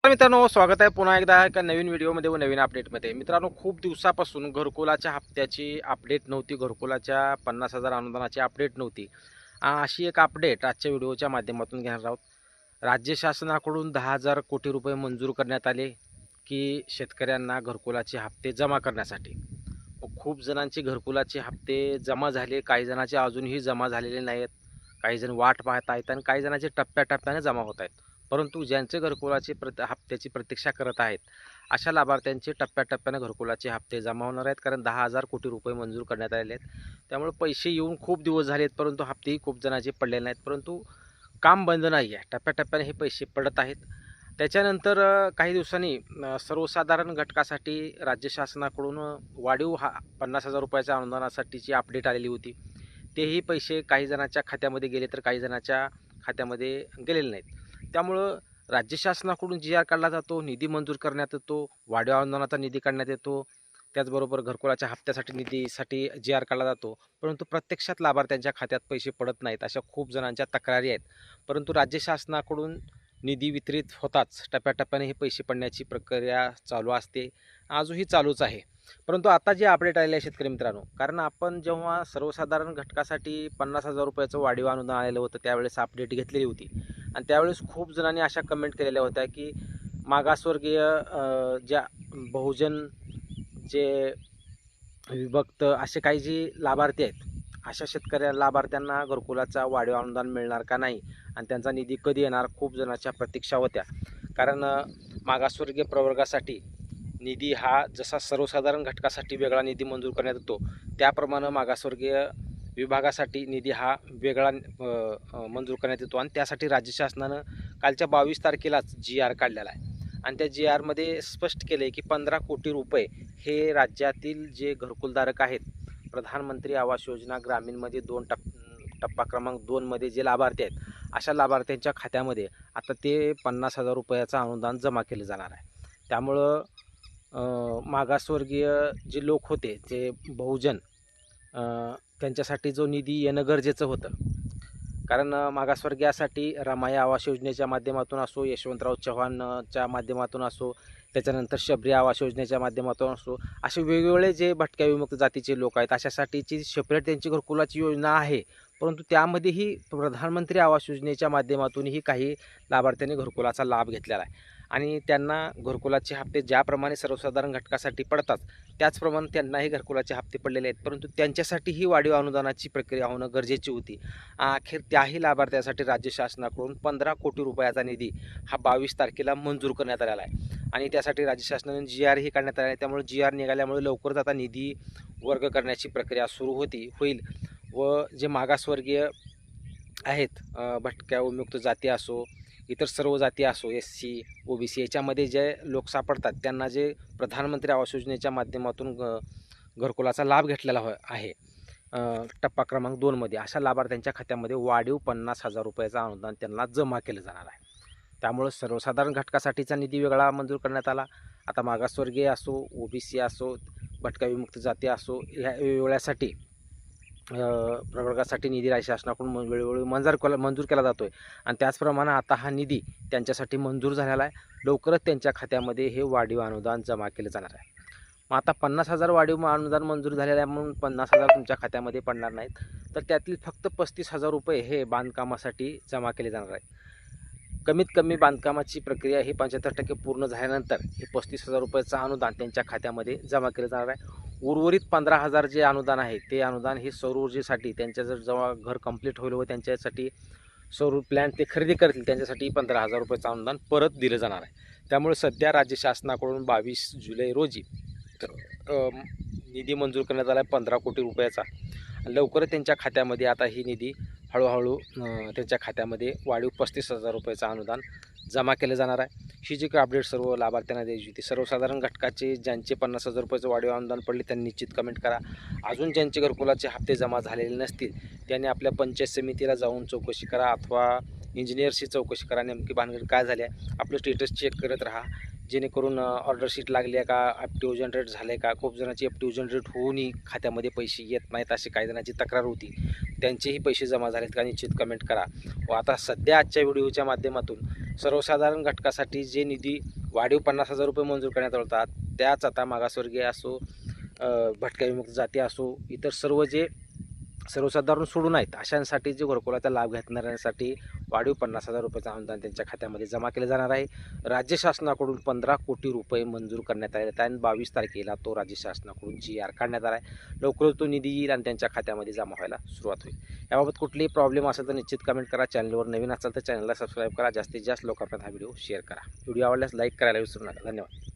तर मित्रांनो, स्वागत आहे पुन्हा एकदा एका नवीन व्हिडिओमध्ये व नवीन अपडेटमध्ये. मित्रांनो, खूप दिवसापासून घरकुलाच्या हप्त्याची अपडेट नव्हती, घरकुलाच्या 50,000 अनुदानाची अपडेट नव्हती. अशी एक अपडेट आजच्या व्हिडिओच्या माध्यमातून घेणार आहोत. राज्य शासनाकडून 10,000 कोटी रुपये मंजूर करण्यात आले की शेतकऱ्यांना घरकुलाचे हप्ते जमा करण्यासाठी. खूप जणांचे घरकुलाचे हप्ते जमा झाले, काही जणांचे अजूनही जमा झालेले नाहीत. काही जण वाट पाहत आहेत आणि काही जणांचे टप्प्याटप्प्याने जमा होत आहेत. परंतु ज्यांचे घरकुलाचे हप्त्याची प्रतीक्षा करत आहेत, अशा लाभार्थ्यांचे टप्प्याटप्प्याने घरकुलाचे हप्ते जमा होणार आहेत. कारण 10,000 कोटी रुपये मंजूर करण्यात आलेले आहेत. त्यामुळे पैसे येऊन खूप दिवस झाले आहेत, परंतु हप्तेही खूप जणांचे पडलेले नाहीत. परंतु काम बंद नाही आहे, टप्प्याटप्प्याने हे पैसे पडत आहेत. त्याच्यानंतर काही दिवसांनी सर्वसाधारण घटकासाठी राज्य शासनाकडून वाढीव 50,000 रुपयाच्या अनुदानासाठीची अपडेट आलेली होती. तेही पैसे काही जणांच्या खात्यामध्ये गेले, तर काही जणांच्या खात्यामध्ये गेलेले नाहीत. त्यामुळं राज्य शासनाकडून जी-आर काढला जातो, निधी मंजूर करण्यात येतो, वाढीव अनुदानाचा निधी काढण्यात येतो, त्याचबरोबर घरकुलाच्या हप्त्यासाठी निधीसाठी जी-आर काढला जातो. परंतु प्रत्यक्षात लाभार्थ्यांच्या खात्यात पैसे पडत नाहीत, अशा खूप जणांच्या तक्रारी आहेत. परंतु राज्य शासनाकडून निधी वितरित होताच टप्प्याटप्प्याने हे पैसे पडण्याची प्रक्रिया चालू असते, आजही चालूच आहे. परंतु आता जे अपडेट आलेले आहे शेतकरी मित्रांनो, कारण आपण जेव्हा सर्वसाधारण घटकासाठी 50,000 रुपयाचं वाढीव अनुदान आलेलं होतं, त्यावेळेस अपडेट घेतलेली होती. आणि त्यावेळेस खूप जणांनी अशा कमेंट केलेल्या होत्या की मागासवर्गीय ज्या बहुजन जे विभक्त असे काही जे लाभार्थी आहेत, अशा लाभार्थ्यांना घरकुलाचा वाढीव अनुदान मिळणार का नाही आणि त्यांचा निधी कधी येणार, खूप जणांच्या प्रतीक्षा होत्या. कारण मागासवर्गीय प्रवर्गासाठी निधी हा जसा सर्वसाधारण घटकासाठी वेगळा निधी मंजूर करण्यात येतो, त्याप्रमाणे मागासवर्गीय विभागासाठी निधी हा वेगळा मंजूर करण्यात येतो. आणि त्यासाठी राज्य शासनानं कालच्या 22 तारखेलाच जी-आर काढलेला आहे. आणि त्या जी-आरमध्ये स्पष्ट केलं आहे की 15 कोटी रुपये हे राज्यातील जे घरकुलधारक आहेत, प्रधानमंत्री आवास योजना ग्रामीणमध्ये टप्पा क्रमांक 2मध्ये जे लाभार्थी आहेत, अशा लाभार्थ्यांच्या खात्यामध्ये आता ते 50,000 रुपयाचं अनुदान जमा केलं जाणार आहे. त्यामुळं मागासवर्गीय जे लोक होते, जे बहुजन, त्यांच्यासाठी जो निधी येणं गरजेचं होतं. कारण मागासवर्गीयासाठी रमाई आवास योजनेच्या माध्यमातून असो, यशवंतराव चव्हाणच्या माध्यमातून असो, त्याच्यानंतर शबरी आवास योजनेच्या माध्यमातून असो, असे वेगवेगळे जे भटक्या विमुक्त जातीचे लोक आहेत, अशासाठीची सेपरेट त्यांची घरकुलाची योजना आहे. परंतु त्यामध्येही प्रधानमंत्री आवास योजनेच्या माध्यमातूनही काही लाभार्थ्यांनी घरकुलाचा लाभ घेतलेला आहे. आणि त्यांना घरकुलाचे हप्ते ज्याप्रमाणे सर्वसाधारण घटकासाठी पडतात, त्याचप्रमाणे त्यांनाही घरकुलाचे हप्ते पडलेले आहेत. परंतु त्यांच्यासाठीही वाढीव अनुदानाची प्रक्रिया होणं गरजेची होती. अखेर त्याही लाभार्थ्यासाठी राज्य शासनाकडून 15 कोटी रुपयाचा निधी हा 22 तारखेला मंजूर करण्यात आलेला आहे. आणि त्यासाठी राज्य शासनाने जी-आरही काढण्यात आला आहे. त्यामुळे जी-आर निघाल्यामुळे लवकरच आता निधी वर्ग करण्याची प्रक्रिया सुरू होईल. व जे मागासवर्गीय आहेत, भटक्या विमुक्त जाती असो, इतर सर्व जाती असो, SC, OBC याच्यामध्ये जे लोक सापडतात, त्यांना जे प्रधानमंत्री आवास योजनेच्या माध्यमातून घरकुलाचा लाभ घेतलेला आहे, टप्पा क्रमांक 2मध्ये, अशा लाभार्थ्यांच्या खात्यामध्ये वाढीव 50,000 रुपयाचं अनुदान त्यांना जमा केलं जाणार आहे. त्यामुळं सर्वसाधारण घटकासाठीचा निधी वेगळा मंजूर करण्यात आला. आता मागासवर्गीय असो, OBC असो, भटक्या विमुक्त जाती असो, ह्या वेगवेगळ्यासाठी प्रवर्गासाठी निधी राज्य शासनाकडून वेळोवेळी मंजूर केला जातो आहे. आणि त्याचप्रमाणे आता हा निधी त्यांच्यासाठी मंजूर झालेला आहे. लवकरच त्यांच्या खात्यामध्ये हे वाढीव अनुदान जमा केलं जाणार आहे. मग आता 50,000 वाढीव अनुदान मंजूर झालेलं आहे, म्हणून 50,000 तुमच्या खात्यामध्ये पडणार नाहीत, तर त्यातील फक्त 35,000 रुपये हे बांधकामासाठी जमा केले जाणार आहेत. कमीत कमी बांधकामाची प्रक्रिया ही 75% पूर्ण झाल्यानंतर हे 35,000 रुपयाचं अनुदान त्यांच्या खात्यामध्ये जमा केलं जाणार आहे. उर्वरित 15,000 जे अनुदान आहे, ते अनुदान हे सौर ऊर्जेसाठी, त्यांच्या जेव्हा घर कंप्लीट होईल व त्यांच्यासाठी सौर प्लॅन्ट ते खरेदी करतील, त्यांच्यासाठी 15,000 रुपयाचं अनुदान परत दिलं जाणार आहे. त्यामुळे सध्या राज्य शासनाकडून 22 जुलै रोजी निधी मंजूर करण्यात आला आहे 15 कोटी रुपयाचा. लवकरच त्यांच्या खात्यामध्ये आता ही निधी हळूहळू त्यांच्या खात्यामध्ये वाढीव 35,000 रुपयाचं अनुदान जमा केलं जाणार आहे. ही जी काही अपडेट सर्व लाभार्थ्यांना द्यायची होती. सर्वसाधारण घटकाचे ज्यांचे 50,000 रुपयाचं वाढीव अनुदान पडले त्यांनी निश्चित कमेंट करा. अजून ज्यांचे घरकुलाचे हप्ते जमा झालेले नसतील त्यांनी आपल्या पंचायत समितीला जाऊन चौकशी करा, अथवा इंजिनियरशी चौकशी करा, नेमकी भानगड काय झाली आहे. आपलं स्टेटस चेक करत राहा. जेणेकरून ऑर्डर शीट लागली आहे का, FTO जनरेट झाले का. खूप जणांची FTO जनरेट होऊनही खात्यामध्ये पैसे येत नाहीत अशी काही जणांची तक्रार होती. त्यांचेही पैसे जमा झालेत का निश्चित कमेंट करा. व आता सध्या आजच्या व्हिडिओच्या माध्यमातून सर्वसाधारण घटकासाठी जे निधी वाढीव 50,000 रुपये मंजूर करण्यात आले होतात, त्याच आता मागासवर्गीय असो, भटक्या विमुक्त जाती असो, इतर सर्व जे सर्वसाधारण सोडून आहेत अशांसाठी जे घरकुलाचा लाभ घेणाऱ्यांसाठी वाढीव 50,000 रुपयाचं अनुदान त्यांच्या खात्यामध्ये जमा केलं जाणार आहे. राज्य शासनाकडून 15 कोटी रुपये मंजूर करण्यात आले आहेत आणि 22 तारखेला तो राज्य शासनाकडून GR काढण्यात आला आहे. लवकरच तो निधी येईल आणि त्यांच्या खात्यामध्ये जमा व्हायला सुरुवात होईल. याबाबत कुठलीही प्रॉब्लेम असेल तर निश्चित कमेंट करा. चॅनलवर नवीन असाल तर चॅनलला सबस्क्राईब करा. जास्तीत जास्त लोकांपर्यंत हा व्हिडिओ शेअर करा. व्हिडिओ आवडल्यास लाईक करायला विसरू नका. धन्यवाद.